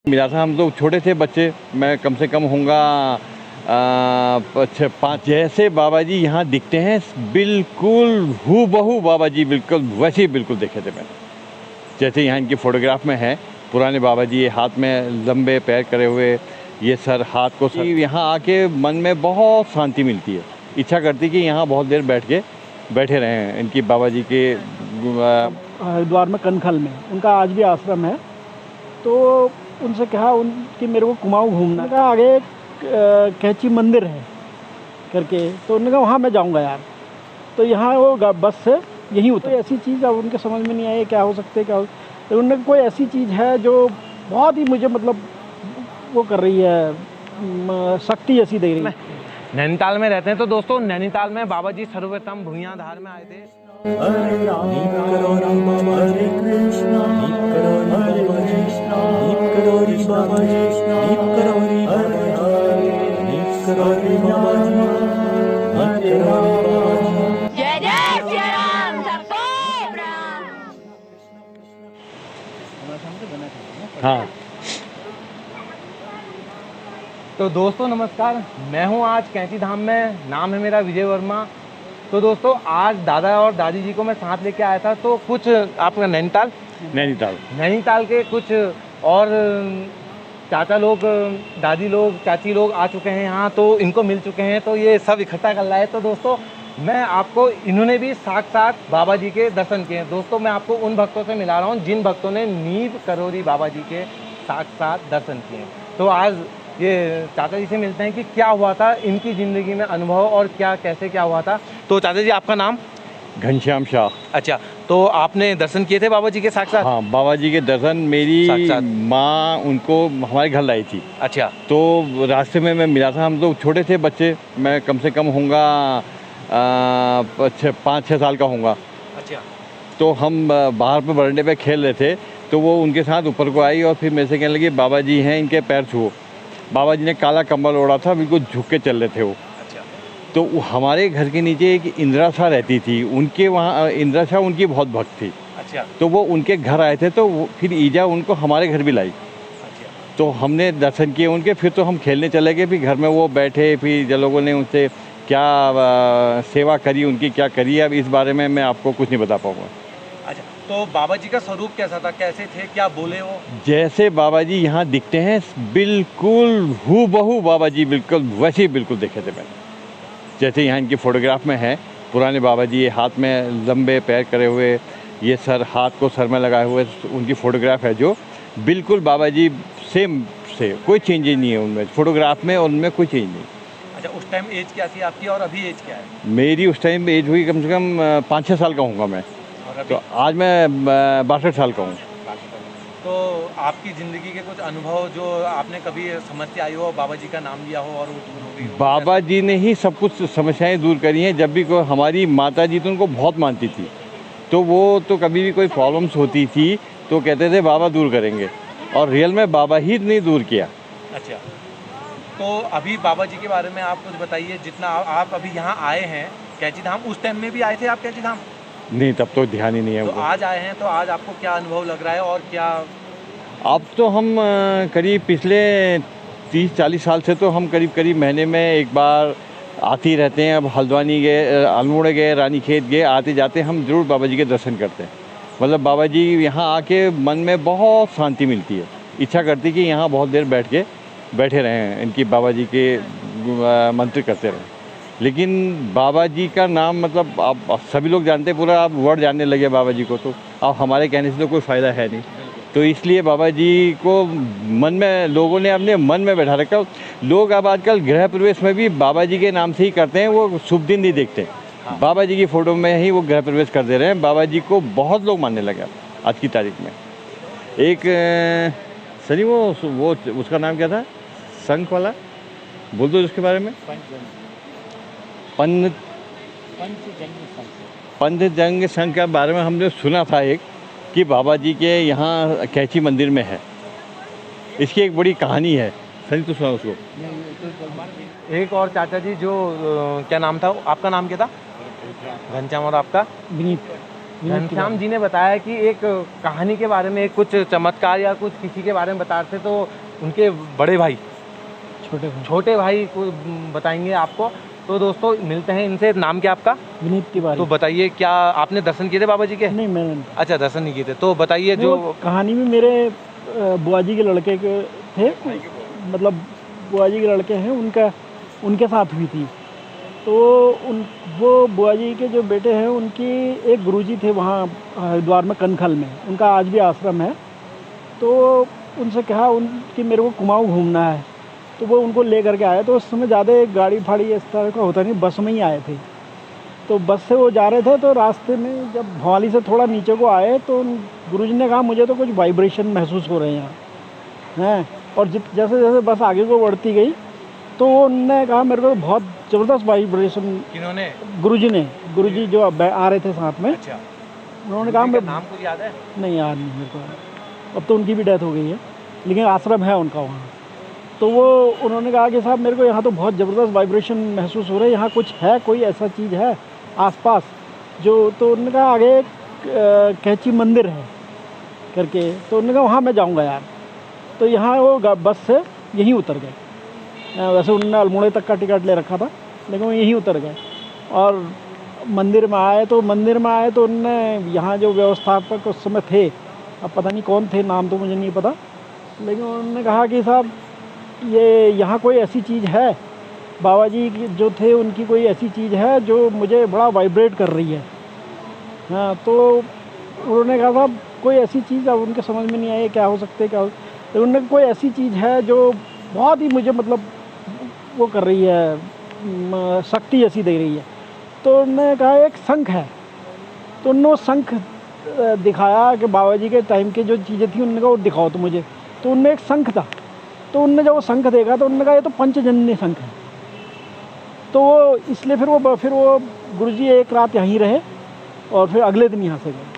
मिला था। हम लोग छोटे थे बच्चे, मैं कम से कम होऊंगा 5। जैसे बाबा जी यहाँ दिखते हैं बिल्कुल हूबहू बाबा जी, बिल्कुल वैसे ही बिल्कुल देखे थे मैंने, जैसे यहाँ इनकी फ़ोटोग्राफ में है। पुराने बाबा जी, ये हाथ में लंबे पैर करे हुए, ये सर हाथ को सर। यहाँ आके मन में बहुत शांति मिलती है, इच्छा करती कि यहाँ बहुत देर बैठे रहें। इनकी बाबा जी के हरिद्वार में कनखल में उनका आज भी आश्रम है। तो उनसे कहा कि मेरे को कुमाऊँ घूमना, कहा आगे एक कैची मंदिर है करके, तो उन्होंने कहा वहाँ मैं जाऊँगा यार। तो यहाँ वो बस से यहीं उतरे। ऐसी चीज़ अब उनके समझ में नहीं आई क्या हो सकते तो उन्होंने कोई ऐसी चीज़ है जो बहुत ही मुझे मतलब वो कर रही है, शक्ति ऐसी दे रही है। नैनीताल में रहते हैं तो दोस्तों नैनीताल में बाबा जी सर्वप्रथम भुइयांधार में आए थे। हरे राम हरे कृष्णा हरे कृष्णा करोरी बाबा जी करोरी हरे हरे करोरी बाबा जी हरे राम। जय जय श्री राम सबको राम। हाँ। तो दोस्तों नमस्कार, मैं हूं आज कैंची धाम में, नाम है मेरा विजय वर्मा। तो दोस्तों आज दादा और दादी जी को मैं साथ लेके आया था। तो कुछ आपका नैनीताल के कुछ और चाचा लोग, दादी लोग, चाची लोग आ चुके हैं यहाँ, तो इनको मिल चुके हैं, तो ये सब इकट्ठा कर रहा है। तो दोस्तों मैं आपको, इन्होंने भी साक्षात बाबा जी के दर्शन किए हैं। दोस्तों मैं आपको उन भक्तों से मिला रहा हूँ जिन भक्तों ने नींव करोरी बाबा जी के साक्षात दर्शन किए हैं। तो आज ये चाचा जी से मिलते हैं कि क्या हुआ था इनकी ज़िंदगी में अनुभव और कैसे क्या हुआ था। तो चाचा जी आपका नाम? घनश्याम शाह। अच्छा, तो आपने दर्शन किए थे बाबा जी के साक्षात? हाँ, बाबा जी के दर्शन मेरी माँ उनको हमारे घर लाई थी। अच्छा। तो रास्ते में मैं मिला था। हम लोग छोटे थे बच्चे, मैं कम से कम होऊंगा 5-6 साल का होऊंगा। अच्छा। तो हम बाहर पे बरंडे पे खेल रहे थे, तो वो उनके साथ ऊपर को आई और फिर मेरे से कहने लगी बाबा जी हैं, इनके पैर छुओ। बाबा जी ने काला कंबल ओढ़ा था, बिल्कुल झुक के चल रहे थे वो। अच्छा। तो हमारे घर के नीचे एक इंदिरा शाह रहती थी, उनके वहाँ इंदिरा शाह उनकी बहुत भक्त थी। अच्छा। तो वो उनके घर आए थे, तो फिर ईजा उनको हमारे घर भी लाई। अच्छा। तो हमने दर्शन किए उनके, फिर तो हम खेलने चले गए। फिर घर में वो बैठे, फिर जब लोगों ने उनसे क्या सेवा करी, उनकी क्या करी, अब इस बारे में मैं आपको कुछ नहीं बता पाऊँगा। अच्छा, तो बाबा जी का स्वरूप कैसा था, कैसे थे, क्या बोले वो? जैसे बाबा जी यहाँ दिखते हैं बिल्कुल हूबहू बाबा जी, बिल्कुल वैसे ही बिल्कुल देखे थे मैंने, जैसे यहाँ इनकी फ़ोटोग्राफ में है। पुराने बाबा जी, ये हाथ में लंबे पैर करे हुए, ये सर हाथ को सर में लगाए हुए, उनकी फ़ोटोग्राफ है जो बिल्कुल बाबा जी सेम से, कोई चेंज नहीं है उनमें, फ़ोटोग्राफ में और उनमें कोई चेंज नहीं। अच्छा, उस टाइम एज क्या थी आपकी और अभी एज क्या है? मेरी उस टाइम एज हुई कम से कम 5-6 साल का हूँगा मैं, तो आज मैं 62 साल का हूँ। तो आपकी ज़िंदगी के कुछ अनुभव जो आपने कभी समस्या आई हो, बाबा जी का नाम लिया हो और वो दूर हो गई हो? बाबा जी ने ही सब कुछ समस्याएं दूर करी हैं। जब भी कोई, हमारी माता जी तो उनको बहुत मानती थी, तो वो तो कभी भी कोई प्रॉब्लम्स होती थी तो कहते थे बाबा दूर करेंगे, और रियल में बाबा ही ने दूर किया। अच्छा, तो अभी बाबा जी के बारे में आप कुछ बताइए, जितना आप अभी यहाँ आए हैं कैंची धाम, उस टाइम में भी आए थे आप कैंची धाम? नहीं, तब तो ध्यान ही नहीं है। तो आज आए हैं, तो आज आपको क्या अनुभव लग रहा है और क्या? अब तो हम करीब पिछले 30-40 साल से तो हम करीब महीने में एक बार आते ही रहते हैं। अब हल्द्वानी गए, अल्मोड़े गए, रानीखेत गए, आते जाते हम ज़रूर बाबा जी के दर्शन करते हैं। मतलब बाबा जी यहाँ आके मन में बहुत शांति मिलती है, इच्छा करती कि यहाँ बहुत देर बैठे रहें, इनकी बाबा जी के मंत्र करते रहें। लेकिन बाबा जी का नाम मतलब आप सभी लोग जानते हैं, पूरा आप वर्ड जानने लगे बाबा जी को, तो अब हमारे कहने से तो कोई फ़ायदा है नहीं। तो इसलिए बाबा जी को मन में, लोगों ने अपने मन में बैठा रखा। लोग अब आजकल गृह प्रवेश में भी बाबा जी के नाम से ही करते हैं, वो शुभ दिन नहीं देखते। हाँ। बाबा जी की फ़ोटो में ही वो गृह प्रवेश कर दे रहे हैं। बाबा जी को बहुत लोग मानने लगे आज की तारीख में। एक सनी वो उसका नाम क्या था, संख वाला, बोल दो उसके बारे में। पंचजंग संघ के बारे में हमने सुना था एक, कि बाबा जी के यहाँ कैची मंदिर में है। इसकी एक बड़ी कहानी है, सही तो सुना उसको। एक और चाचा जी जो क्या नाम था आपका, नाम क्या था? घनश्याम। और आपका? विनीत। घनश्याम जी ने बताया कि एक कहानी के बारे में, कुछ चमत्कार या कुछ किसी के बारे में बता रहे थे, तो उनके बड़े भाई, छोटे भाई को बताएंगे आपको। तो दोस्तों मिलते हैं इनसे। नाम क्या आपका? विनीत तिवारी। तो बताइए, क्या आपने दर्शन किए थे बाबा जी के? नहीं, मैंने नहीं। अच्छा, दर्शन नहीं किए थे। तो बताइए जो कहानी में मेरे बुआ जी के लड़के के थे, मतलब बुआ जी के लड़के हैं, उनके साथ हुई थी। तो वो बुआ जी के जो बेटे हैं, उनकी एक गुरुजी थे वहाँ हरिद्वार में कनखल में, उनका आज भी आश्रम है। तो उनसे कहा कि मेरे को कुमाऊँ घूमना है, तो वो उनको ले करके आए। तो उस समय ज़्यादा गाड़ी फाड़ी इस तरह का होता नहीं, बस में ही आए थे। तो बस से वो जा रहे थे, तो रास्ते में जब भवाली से थोड़ा नीचे को आए तो गुरुजी ने कहा मुझे तो कुछ वाइब्रेशन महसूस हो रहे हैं यहाँ हैं। और जैसे जैसे बस आगे को बढ़ती गई तो उन्होंने कहा मेरे को तो बहुत ज़बरदस्त वाइब्रेशन। किन्होंने? गुरुजी जो आ रहे थे साथ में। अच्छा। उन्होंने कहा मेरे नाम कुछ याद है? नहीं, याद नहीं मेरे को। अब तो उनकी भी डेथ हो गई है, लेकिन आश्रम है उनका वहाँ। तो वो उन्होंने कहा कि साहब मेरे को यहाँ तो बहुत ज़बरदस्त वाइब्रेशन महसूस हो रहा है, यहाँ कुछ है, कोई ऐसा चीज़ है आसपास जो। तो उन्होंने कहा आगे एक कैंची मंदिर है करके। तो उन्होंने कहा वहाँ मैं जाऊँगा यार। तो यहाँ वो बस से यहीं उतर गए। वैसे उन्होंने अल्मोड़े तक का टिकट ले रखा था, लेकिन वो यहीं उतर गए और मंदिर में आए। तो उन्होंने यहाँ जो व्यवस्थापक उस समय थे, अब पता नहीं कौन थे, नाम तो मुझे नहीं पता, लेकिन उन्होंने कहा कि साहब ये यहाँ कोई ऐसी चीज़ है, बाबा जी जो थे उनकी कोई ऐसी चीज़ है जो मुझे बड़ा वाइब्रेट कर रही है। हाँ, तो उन्होंने कहा साहब कोई ऐसी चीज़, अब उनके समझ में नहीं आई क्या हो सकते क्या हो। तो उन्होंने कोई ऐसी चीज़ है जो बहुत ही मुझे मतलब वो कर रही है, शक्ति जैसी दे रही है। तो उन्होंने कहा एक शंख है। तो उन्होंने वो शंख दिखाया कि बाबा जी के टाइम के जो चीज़ें थी, उन्होंने कहा वो दिखाओ तो मुझे। तो उनमें एक शंख था। तो उनने जब वो शंख देखा तो उन्होंने कहा ये तो पंचजन्य शंख है। तो वो इसलिए फिर वो गुरुजी एक रात यहीं रहे और फिर अगले दिन यहाँ से गए।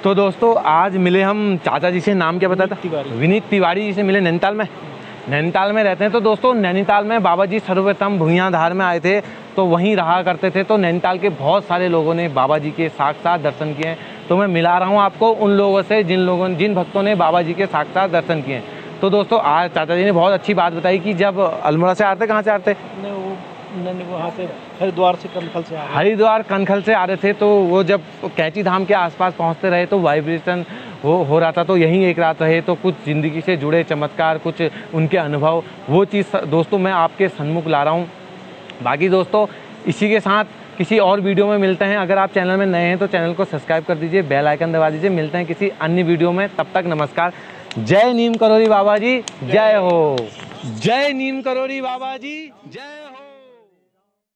तो दोस्तों आज मिले हम चाचा जी से। नाम क्या बताया था? विनीत तिवारी जी से मिले नैनीताल में रहते हैं। तो दोस्तों नैनीताल में बाबा जी सर्वप्रथम भूयाधार में आए थे, तो वहीं रहा करते थे। तो नैनीताल के बहुत सारे लोगों ने बाबा जी के साक्षात दर्शन किए हैं। तो मैं मिला रहा हूँ आपको उन लोगों से जिन भक्तों ने बाबा जी के साक्षात दर्शन किए हैं। तो दोस्तों आज चाचा जी ने बहुत अच्छी बात बताई कि जब अल्मोड़ा से आते, कहाँ से आते? वहाँ से हरिद्वार से कनखल से आ रहे, हरिद्वार कनखल से आ रहे थे। तो वो जब कैंची धाम के आसपास पहुँचते रहे तो वाइब्रेशन हो रहा था। तो यहीं एक रात रहे, तो कुछ ज़िंदगी से जुड़े चमत्कार, कुछ उनके अनुभव, वो चीज़ दोस्तों मैं आपके सन्मुख ला रहा हूँ। बाकी दोस्तों इसी के साथ किसी और वीडियो में मिलते हैं। अगर आप चैनल में नए हैं तो चैनल को सब्सक्राइब कर दीजिए, बेल आइकन दबा दीजिए। मिलते हैं किसी अन्य वीडियो में, तब तक नमस्कार। जय नीम करोली बाबा जी, जय हो। जय नीम करोली बाबा जी, जय हो।